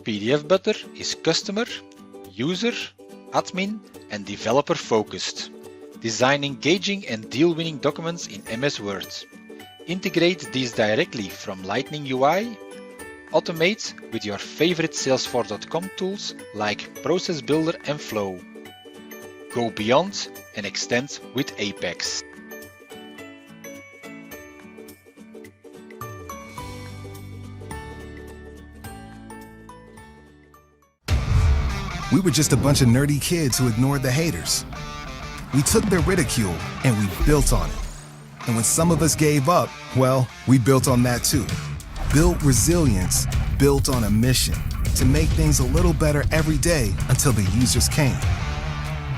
PDF Butter is customer, user, admin, and developer focused. Design engaging and deal-winning documents in MS Word. Integrate these directly from Lightning UI. Automate with your favorite Salesforce.com tools like Process Builder and Flow. Go beyond and extend with Apex. We were just a bunch of nerdy kids who ignored the haters. We took their ridicule and we built on it. And when some of us gave up, well, we built on that too. Built resilience, built on a mission to make things a little better every day until the users came.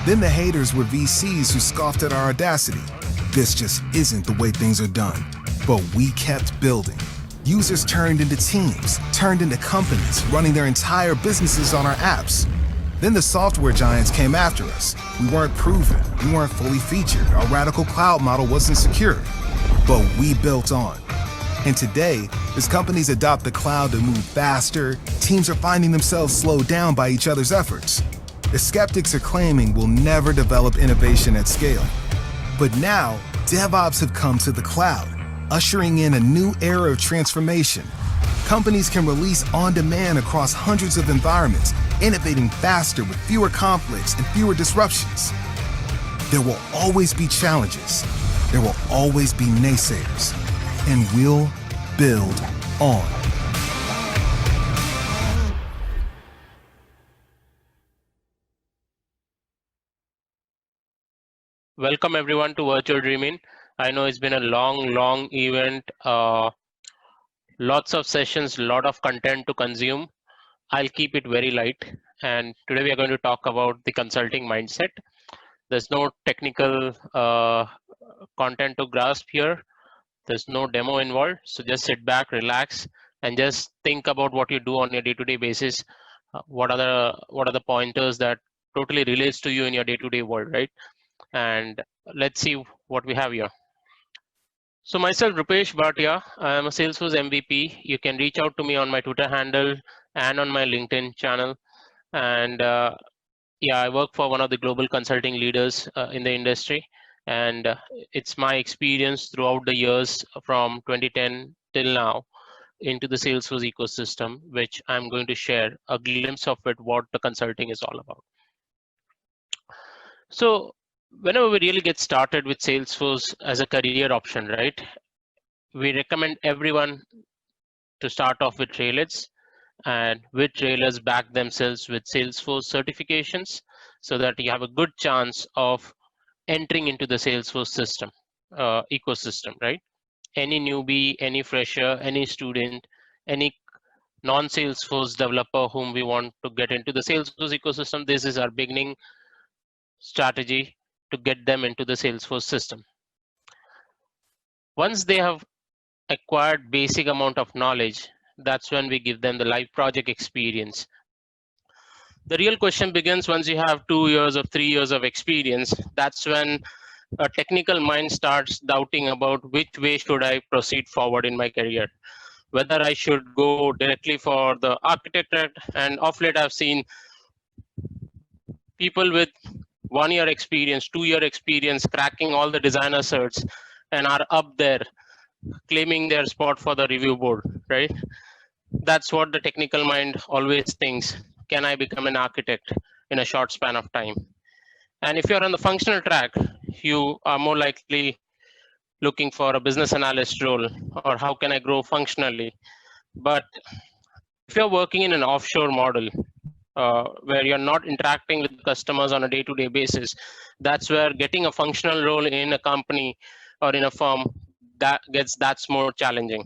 Then the haters were VCs who scoffed at our audacity. This just isn't the way things are done. But we kept building. Users turned into teams, turned into companies, running their entire businesses on our apps. Then the software giants came after us. We weren't proven, we weren't fully featured, our radical cloud model wasn't secure. But we built on. And today, as companies adopt the cloud to move faster, teams are finding themselves slowed down by each other's efforts. The skeptics are claiming we'll never develop innovation at scale. But now, DevOps have come to the cloud, ushering in a new era of transformation. Companies can release on demand across hundreds of environments, innovating faster with fewer conflicts and fewer disruptions. There will always be challenges. There will always be naysayers. And we'll build on. Welcome everyone to Virtual Dreaming. I know it's been a long event. Lots of sessions, lot of content to consume. I'll keep it very light. And today we are going to talk about the consulting mindset. There's no technical content to grasp here. There's no demo involved. So just sit back, relax, and just think about what you do on your day-to-day basis. What are the pointers that totally relates to you in your day-to-day world, right? And let's see what we have here. So myself, Rupesh Bhatia, I am a Salesforce MVP. You can reach out to me on my Twitter handle and on my LinkedIn channel. And yeah, I work for one of the global consulting leaders in the industry. And it's my experience throughout the years from 2010 till now into the Salesforce ecosystem, which I'm going to share a glimpse of it, what the consulting is all about. So whenever we really get started with Salesforce as a career option, right? We recommend everyone to start off with Trailheads, and with Trailers back themselves with Salesforce certifications so that you have a good chance of entering into the Salesforce system, ecosystem, right? Any newbie, any fresher, any student, any non-Salesforce developer whom we want to get into the Salesforce ecosystem, this is our beginning strategy to get them into the Salesforce system. Once they have acquired basic amount of knowledge, that's when we give them the live project experience. The real question begins once you have 2 years or 3 years of experience. That's when a technical mind starts doubting about which way should I proceed forward in my career. Whether I should go directly for the architect, and of late I've seen people with 1 year experience, 2 year experience, cracking all the designer certs and are up there claiming their spot for the review board, right? That's what the technical mind always thinks. Can I become an architect in a short span of time? And if you're on the functional track, you are more likely looking for a business analyst role, or how can I grow functionally? But if you're working in an offshore model, where you're not interacting with customers on a day-to-day basis, that's where getting a functional role in a company or in a firm that's more challenging.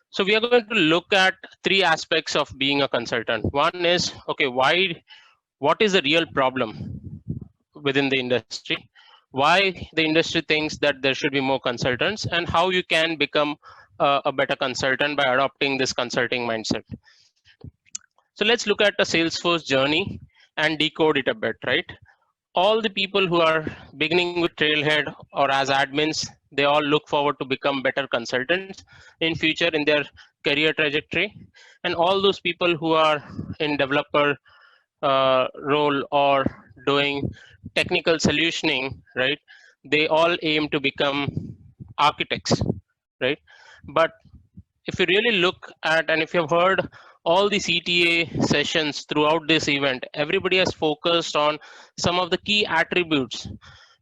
So we are going to look at 3 aspects of being a consultant. One is, okay, what is the real problem within the industry? Why the industry thinks that there should be more consultants, and how you can become a better consultant by adopting this consulting mindset. So let's look at the Salesforce journey and decode it a bit, right? All the people who are beginning with Trailhead or as admins, They all look forward to become better consultants in future in their career trajectory. And all those people who are in developer role or doing technical solutioning, right? They all aim to become architects, right? But if you really look at, and if you've heard all the CTA sessions throughout this event, everybody has focused on some of the key attributes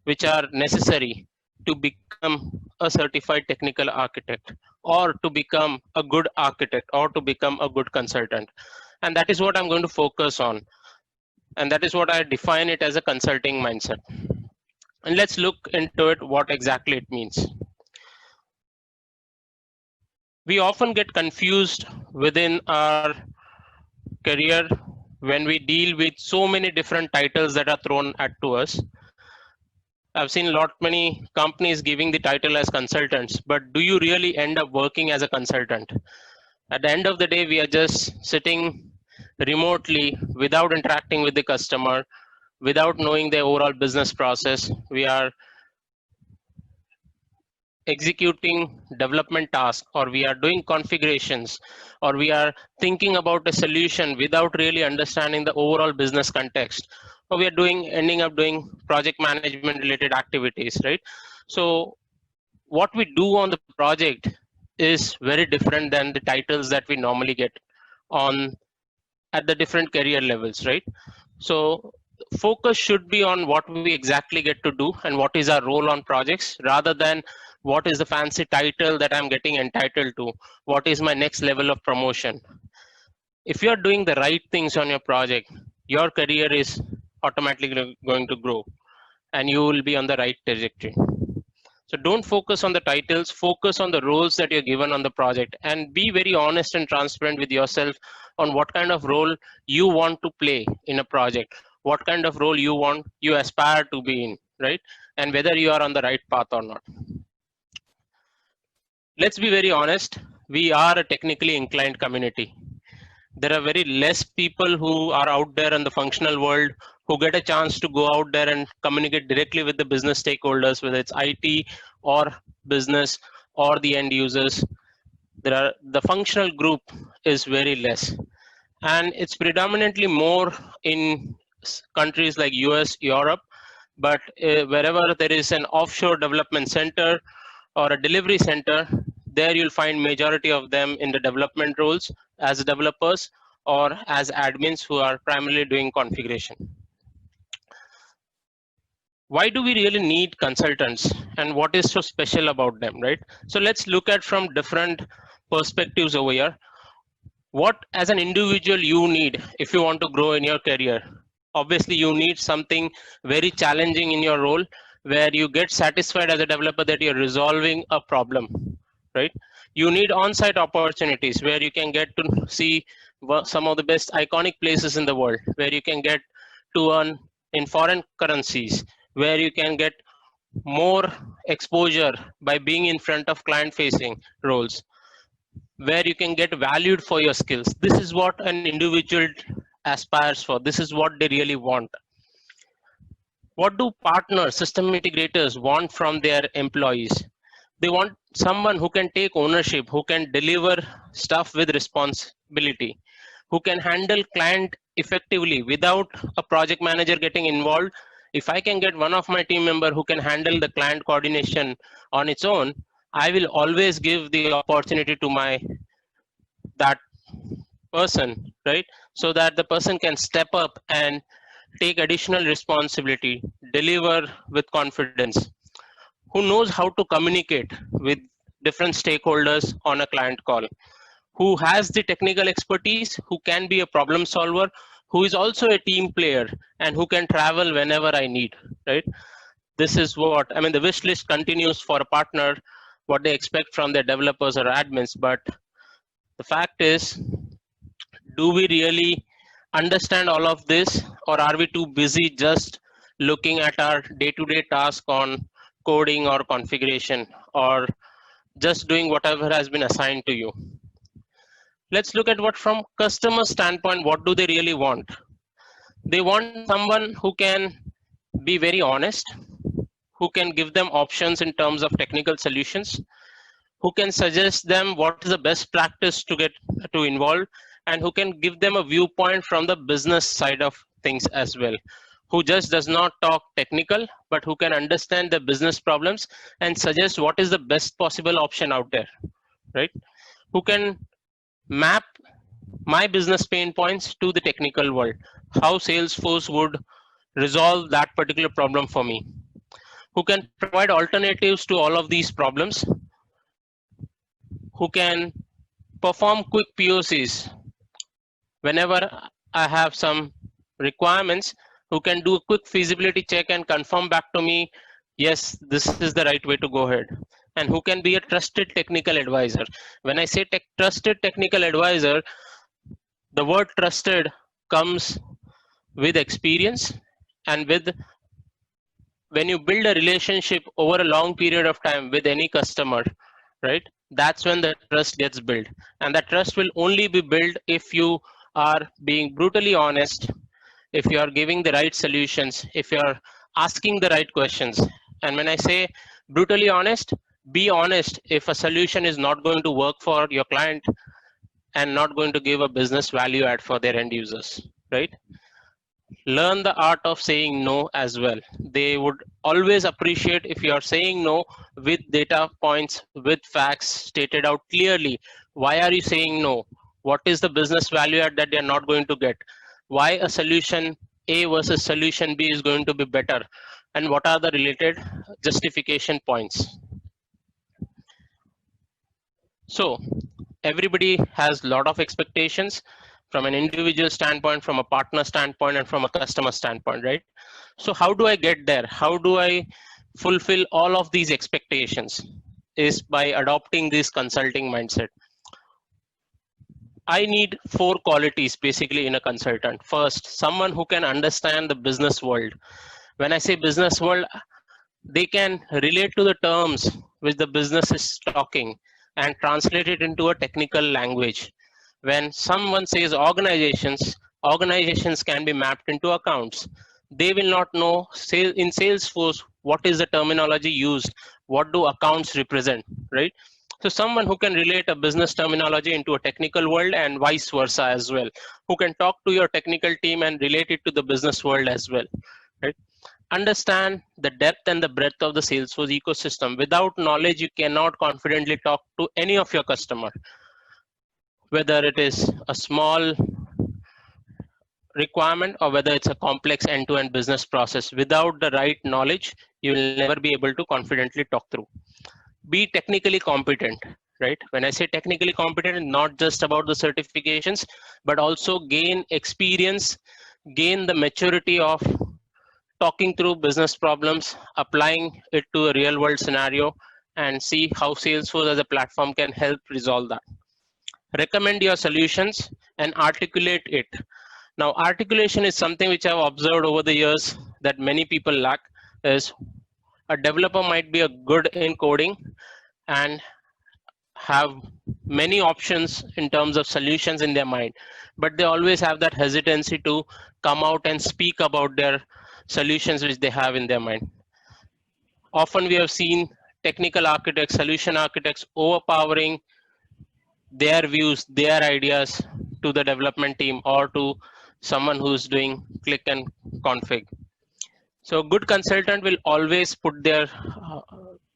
which are necessary to become a certified technical architect, or to become a good architect, or to become a good consultant. And that is what I'm going to focus on. And that is what I define it as a consulting mindset. And let's look into it, what exactly it means. We often get confused within our career when we deal with so many different titles that are thrown at to us. I've seen many companies giving the title as consultants, but do you really end up working as a consultant? At the end of the day, we are just sitting remotely without interacting with the customer, without knowing the overall business process. We are executing development tasks, or we are doing configurations, or we are thinking about a solution without really understanding the overall business context, or we are ending up doing project management related activities, right? So what we do on the project is very different than the titles that we normally get on at the different career levels, right? So focus should be on what we exactly get to do and what is our role on projects, rather than what is the fancy title that I'm getting entitled to, what is my next level of promotion. If you're doing the right things on your project, your career is automatically going to grow and you will be on the right trajectory. So don't focus on the titles, focus on the roles that you're given on the project, and be very honest and transparent with yourself on what kind of role you want to play in a project, what kind of role you aspire to be in, right? And whether you are on the right path or not. Let's be very honest, we are a technically inclined community. There are very less people who are out there in the functional world who get a chance to go out there and communicate directly with the business stakeholders, whether it's IT or business or the end users. The functional group is very less, and it's predominantly more in countries like US, Europe. But wherever there is an offshore development center or a delivery center, there you'll find majority of them in the development roles as developers or as admins who are primarily doing configuration. Why do we really need consultants and what is so special about them, right? So let's look at from different perspectives over here. What as an individual you need if you want to grow in your career? Obviously you need something very challenging in your role where you get satisfied as a developer that you're resolving a problem, right? You need on-site opportunities where you can get to see some of the best iconic places in the world, where you can get to earn in foreign currencies, where you can get more exposure by being in front of client-facing roles, where you can get valued for your skills. This is what an individual aspires for. This is what they really want. What do partners, system integrators want from their employees? They want someone who can take ownership, who can deliver stuff with responsibility, who can handle client effectively without a project manager getting involved. If I can get one of my team member who can handle the client coordination on its own, I will always give the opportunity to that person, right? So that the person can step up and take additional responsibility, deliver with confidence, who knows how to communicate with different stakeholders on a client call, who has the technical expertise, who can be a problem solver, who is also a team player, and who can travel whenever I need, right? This is what, I mean, the wish list continues for a partner, what they expect from their developers or admins. But the fact is, do we really understand all of this, or are we too busy just looking at our day-to-day task on coding or configuration, or just doing whatever has been assigned to you? Let's look at what from customer standpoint, what do they really want? They want someone who can be very honest, who can give them options in terms of technical solutions, who can suggest them what is the best practice to get to involve, and who can give them a viewpoint from the business side of things as well, who just does not talk technical, but who can understand the business problems and suggest what is the best possible option out there, right? Who can map my business pain points to the technical world, how Salesforce would resolve that particular problem for me, who can provide alternatives to all of these problems, who can perform quick POCs whenever I have some requirements, who can do a quick feasibility check and confirm back to me, yes, this is the right way to go ahead, and who can be a trusted technical advisor. When I say trusted technical advisor, the word trusted comes with experience, and with when you build a relationship over a long period of time with any customer, right? That's when the trust gets built, and that trust will only be built if you are being brutally honest, if you are giving the right solutions, if you are asking the right questions. And when I say brutally honest, be honest if a solution is not going to work for your client and not going to give a business value add for their end users, right? Learn the art of saying no as well. They would always appreciate if you are saying no with data points, with facts stated out clearly. Why are you saying no? What is the business value add that they are not going to get? Why a solution A versus solution B is going to be better? And what are the related justification points? So everybody has a lot of expectations from an individual standpoint, from a partner standpoint, and from a customer standpoint, right? So how do I get there? How do I fulfill all of these expectations? Is by adopting this consulting mindset. I need 4 qualities basically in a consultant. First, someone who can understand the business world. When I say business world, they can relate to the terms which the business is talking and translate it into a technical language. When someone says organizations, organizations can be mapped into accounts. They will not know in Salesforce what is the terminology used, what do accounts represent, right? So someone who can relate a business terminology into a technical world and vice versa as well, who can talk to your technical team and relate it to the business world as well, right? Understand the depth and the breadth of the Salesforce ecosystem. Without knowledge, you cannot confidently talk to any of your customer, whether it is a small requirement or whether it's a complex end-to-end business process. Without the right knowledge, you will never be able to confidently talk through. Be technically competent, right? When I say technically competent, not just about the certifications, but also gain experience, gain the maturity of talking through business problems, applying it to a real world scenario, and see how Salesforce as a platform can help resolve that. Recommend your solutions and articulate it. Now, articulation is something which I've observed over the years that many people lack. Is a developer might be a good in coding and have many options in terms of solutions in their mind, but they always have that hesitancy to come out and speak about their solutions which they have in their mind. Often we have seen technical architects, solution architects overpowering their views, their ideas to the development team or to someone who's doing click and config. So a good consultant will always put their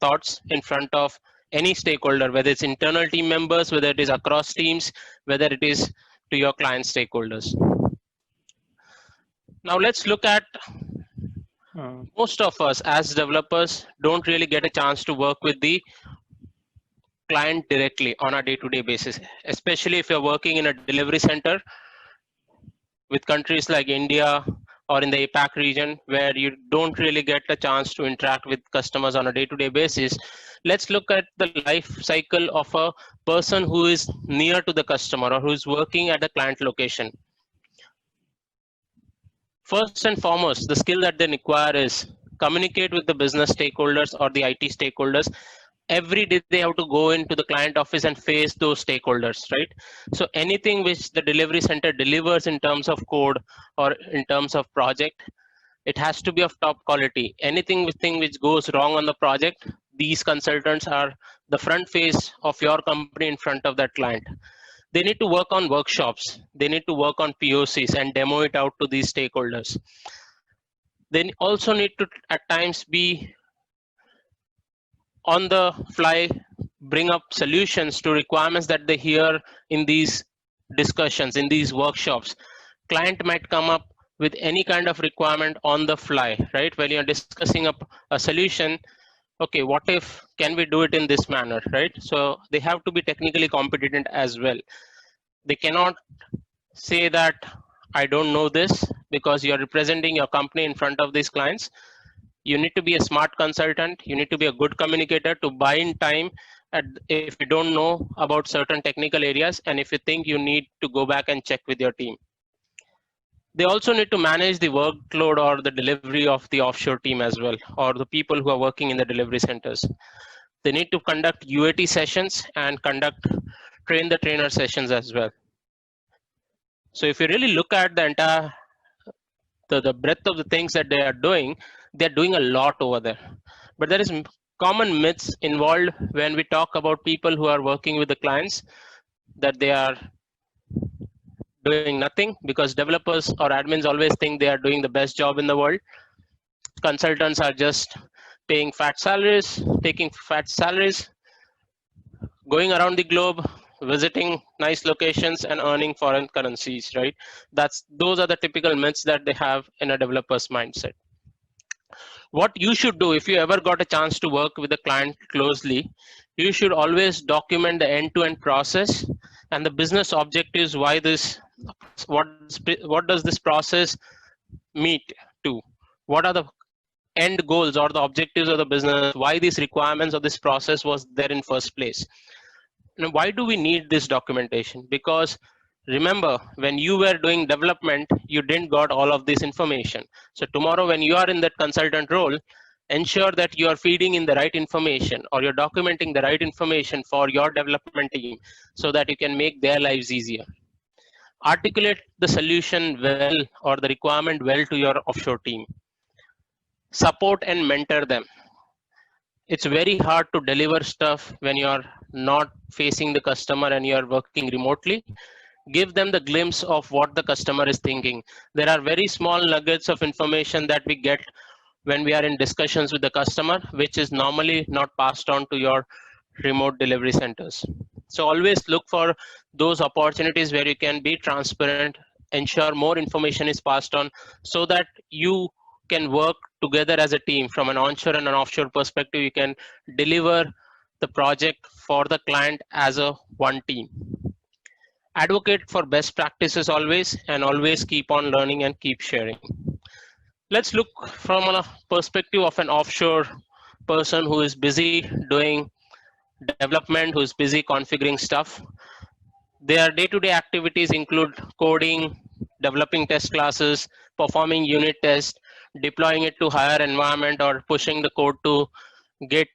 thoughts in front of any stakeholder, whether it's internal team members, whether it is across teams, whether it is to your client stakeholders. Now let's look at most of us as developers don't really get a chance to work with the client directly on a day-to-day basis, especially if you're working in a delivery center with countries like India or in the APAC region where you don't really get a chance to interact with customers on a day-to-day basis. Let's look at the life cycle of a person who is near to the customer or who is working at the client location. First and foremost, the skill that they require is communicate with the business stakeholders or the IT stakeholders. Every day they have to go into the client office and face those stakeholders, right? So anything which the delivery center delivers in terms of code or in terms of project, It has to be of top quality. Anything which goes wrong on the project, these consultants are the front face of your company in front of that client. They need to work on workshops. They need to work on POCs and demo it out to these stakeholders. They also need to at times be on the fly, bring up solutions to requirements that they hear in these discussions, in these workshops. Client might come up with any kind of requirement on the fly, right? When you're discussing a solution, okay, what if, can we do it in this manner, right? So they have to be technically competent as well. They cannot say that I don't know this, because you're representing your company in front of these clients. You need to be a smart consultant. You need to be a good communicator to buy in time if you don't know about certain technical areas, and if you think you need to go back and check with your team. They also need to manage the workload or the delivery of the offshore team as well, or the people who are working in the delivery centers. They need to conduct UAT sessions and conduct train the trainer sessions as well. So if you really look at the entire the breadth of the things that they are doing, they're doing a lot over there. But there is common myths involved when we talk about people who are working with the clients, that they are doing nothing, because developers or admins always think they are doing the best job in the world. Consultants are just paying fat salaries, taking fat salaries, going around the globe, visiting nice locations and earning foreign currencies, right? Those are the typical myths that they have in a developer's mindset. What you should do if you ever got a chance to work with a client closely, you should always document the end-to-end process and the business objectives. Why this, what does this process meet to? What are the end goals or the objectives of the business? Why these requirements of this process was there in first place? Now, why do we need this documentation? Because remember, when you were doing development, you didn't got all of this information. So tomorrow when you are in that consultant role, ensure that you are feeding in the right information, or you're documenting the right information for your development team, so that you can make their lives easier. Articulate the solution well, or the requirement well, to your offshore team. Support and mentor them. It's very hard to deliver stuff when you're not facing the customer and you're working remotely. Give them the glimpse of what the customer is thinking. There are very small nuggets of information that we get when we are in discussions with the customer, which is normally not passed on to your remote delivery centers. So always look for those opportunities where you can be transparent, ensure more information is passed on, so that you can work together as a team. From an onshore and an offshore perspective, you can deliver the project for the client as a one team. Advocate for best practices always, and always keep on learning and keep sharing. Let's look from a perspective of an offshore person who is busy doing development, who is busy configuring stuff. Their day-to-day activities include coding, developing test classes, performing unit tests, deploying it to higher environment, or pushing the code to Git,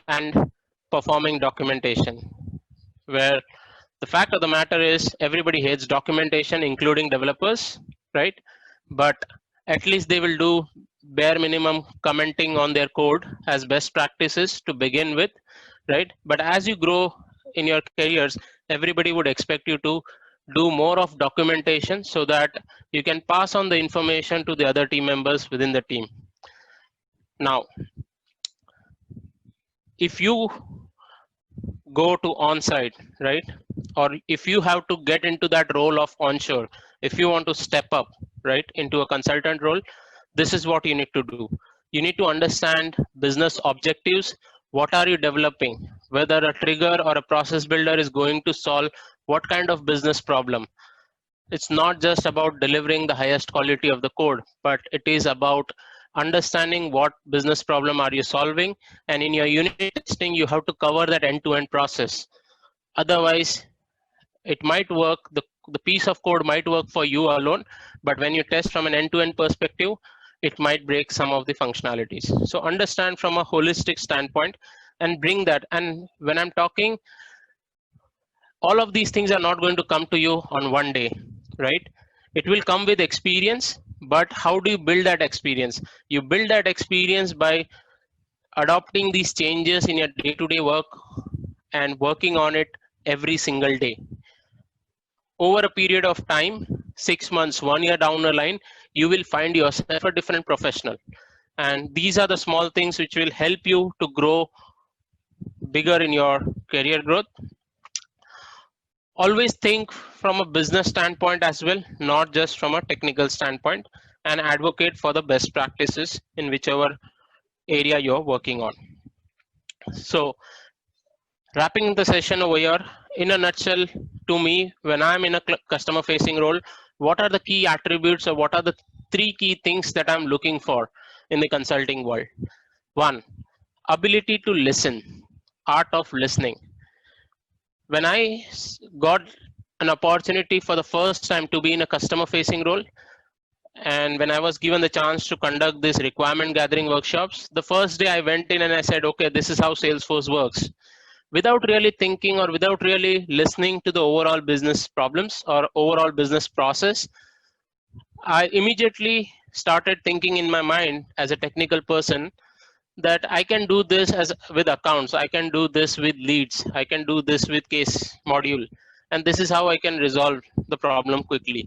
and performing documentation. Where the fact of the matter is, everybody hates documentation, including developers, right? But at least they will do bare minimum commenting on their code as best practices to begin with, right? But as you grow in your careers, everybody would expect you to do more of documentation, so that you can pass on the information to the other team members within the team. Now, if you go to on-site, right? Or if you have to get into that role of onshore, if you want to step up, right, into a consultant role, this is what you need to do. You need to understand business objectives. What are you developing? Whether a trigger or a process builder is going to solve what kind of business problem. It's not just about delivering the highest quality of the code, but it is about understanding what business problem are you solving. And in your unit testing, you have to cover that end-to-end process. Otherwise, it might work, the piece of code might work for you alone, but when you test from an end-to-end perspective, it might break some of the functionalities. So understand from a holistic standpoint and bring that. And when I'm talking, all of these things are not going to come to you on one day, right? It will come with experience, But how do you build that experience? You build that experience by adopting these changes in your day-to-day work and working on it every single day. Over a period of time, 6 months, 1 year down the line, you will find yourself a different professional. And these are the small things which will help you to grow bigger in your career growth. Always think from a business standpoint as well, not just from a technical standpoint, and advocate for the best practices in whichever area you're working on. So wrapping the session over here, in a nutshell, to me, when I'm in a customer facing role, what are the key attributes or what are the 3 key things that I'm looking for in the consulting world? 1, ability to listen, art of listening. When I got an opportunity for the first time to be in a customer facing role, and when I was given the chance to conduct these requirement gathering workshops, the first day I went in and I said, okay, this is how Salesforce works. Without really thinking or without really listening to the overall business problems or overall business process, I immediately started thinking in my mind as a technical person that I can do this with accounts, I can do this with leads, I can do this with case module, and this is how I can resolve the problem quickly.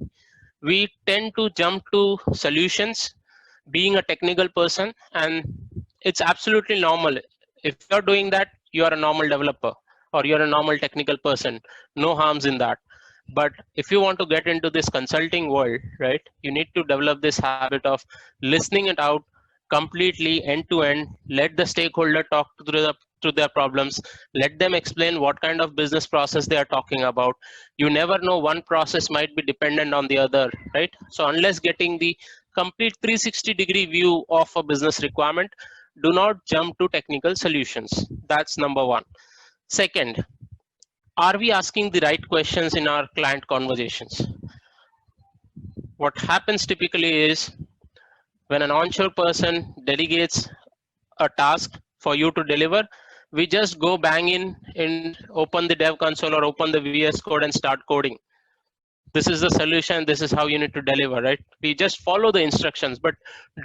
We tend to jump to solutions being a technical person, and it's absolutely normal. If you're doing that, you are a normal developer or you're a normal technical person. No harms in that. But if you want to get into this consulting world, right, you need to develop this habit of listening it out completely end to end. Let the stakeholder talk through their problems. Let them explain what kind of business process they are talking about. You never know, one process might be dependent on the other, right? So unless getting the complete 360-degree view of a business requirement, do not jump to technical solutions. That's number 1. Second, are we asking the right questions in our client conversations? What happens typically is when an onshore person delegates a task for you to deliver, we just go bang in and open the dev console or open the VS Code and start coding. This is the solution, this is how you need to deliver, right? We just follow the instructions, but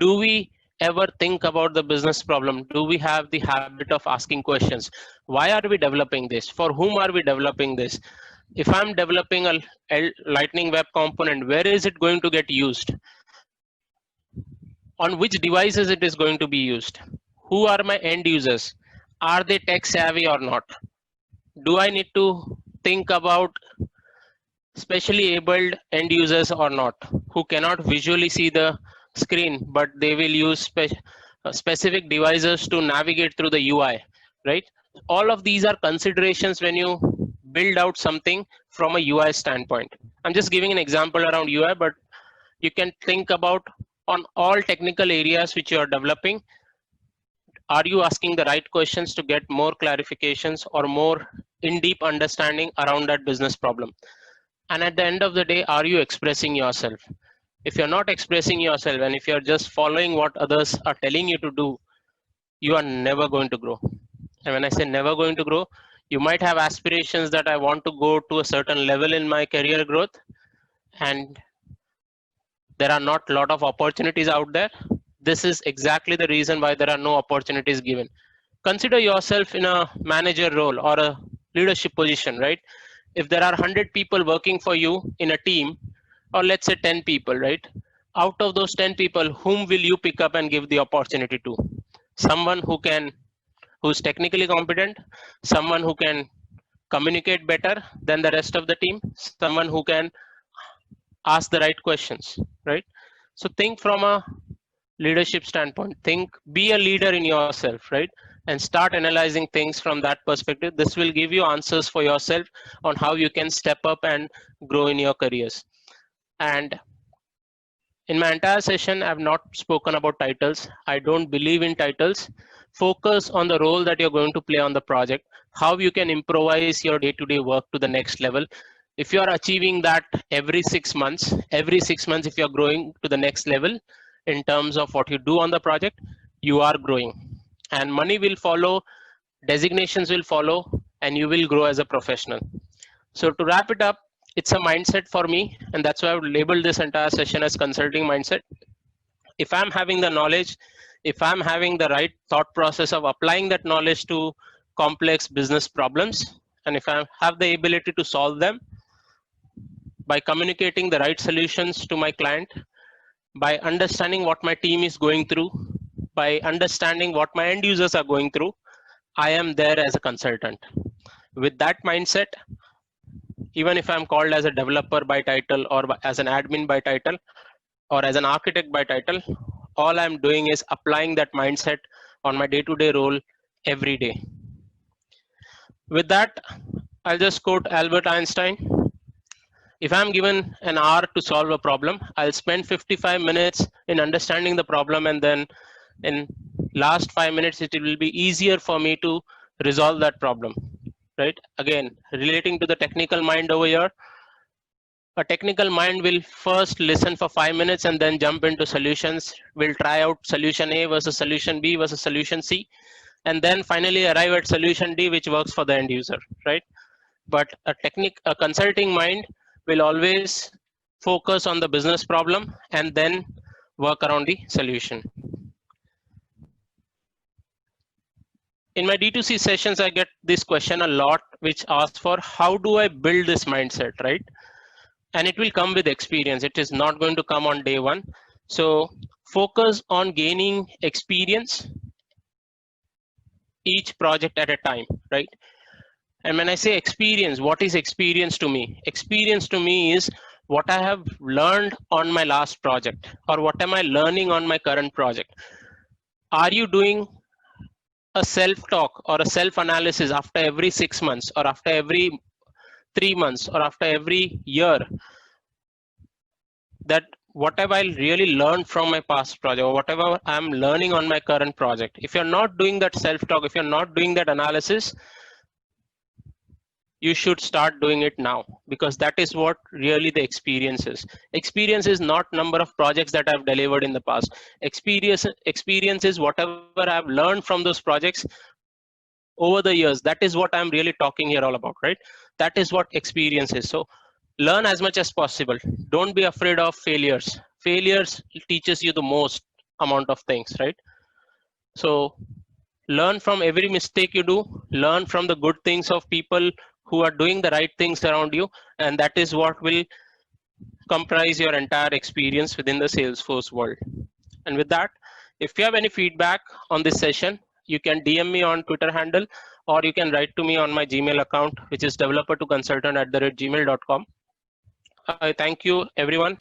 do we ever think about the business problem? Do we have the habit of asking questions? Why are we developing this? For whom are we developing this? If I'm developing a Lightning Web component, where is it going to get used? On which devices it is going to be used? Who are my end users? Are they tech savvy or not? Do I need to think about specially abled end users or not, who cannot visually see the screen, but they will use specific devices to navigate through the UI, right? All of these are considerations when you build out something from a UI standpoint. I'm just giving an example around UI, but you can think about on all technical areas which you are developing. Are you asking the right questions to get more clarifications or more in-deep understanding around that business problem? And at the end of the day, are you expressing yourself? If you're not expressing yourself and if you're just following what others are telling you to do, you are never going to grow. And when I say never going to grow, you might have aspirations that I want to go to a certain level in my career growth, and there are not a lot of opportunities out there. This is exactly the reason why there are no opportunities given. Consider yourself in a manager role or a leadership position, right? If there are 100 people working for you in a team, or let's say 10 people, right? Out of those 10 people, whom will you pick up and give the opportunity to? Someone who's technically competent, someone who can communicate better than the rest of the team, someone who can ask the right questions, right? So think from a leadership standpoint, be a leader in yourself, right? And start analyzing things from that perspective. This will give you answers for yourself on how you can step up and grow in your careers. And in my entire session, I've not spoken about titles. I don't believe in titles. Focus on the role that you're going to play on the project, how you can improvise your day-to-day work to the next level. If you are achieving that every 6 months, if you're growing to the next level in terms of what you do on the project, you are growing. And money will follow, designations will follow, and you will grow as a professional. So to wrap it up, It's a mindset for me, and that's why I would label this entire session as consulting mindset. If I'm having the knowledge, if I'm having the right thought process of applying that knowledge to complex business problems, and if I have the ability to solve them by communicating the right solutions to my client, by understanding what my team is going through, by understanding what my end users are going through, I am there as a consultant. With that mindset, even if I'm called as a developer by title, or as an admin by title, or as an architect by title, all I'm doing is applying that mindset on my day-to-day role every day. With that, I'll just quote Albert Einstein. If I'm given an hour to solve a problem, I'll spend 55 minutes in understanding the problem, and then in last 5 minutes, it will be easier for me to resolve that problem, right? Again, relating to the technical mind over here, a technical mind will first listen for 5 minutes and then jump into solutions. We'll try out solution A versus solution B versus solution C, and then finally arrive at solution D, which works for the end user, right? But a consulting mind will always focus on the business problem and then work around the solution. In my D2C sessions, I get this question a lot, which asks for how do I build this mindset, right? And it will come with experience. It is not going to come on day one. So focus on gaining experience each project at a time, right? And when I say experience, what is experience to me? Experience to me is what I have learned on my last project, or what am I learning on my current project. Are you doing a self-talk or a self-analysis after every 6 months, or after every 3 months, or after every year, that what have I really learned from my past project, or whatever I'm learning on my current project? If you're not doing that self-talk, if you're not doing that analysis, you should start doing it now, because that is what really the experience is. Experience is not number of projects that I've delivered in the past. Experience is whatever I've learned from those projects over the years. That is what I'm really talking here all about, right? That is what experience is. So learn as much as possible. Don't be afraid of failures. Failures teaches you the most amount of things, right? So learn from every mistake you do, learn from the good things of people who are doing the right things around you, and that is what will comprise your entire experience within the Salesforce world. And with that, if you have any feedback on this session, you can DM me on Twitter handle, or you can write to me on my Gmail account, which is developer2consultant@gmail.com. I thank you, everyone.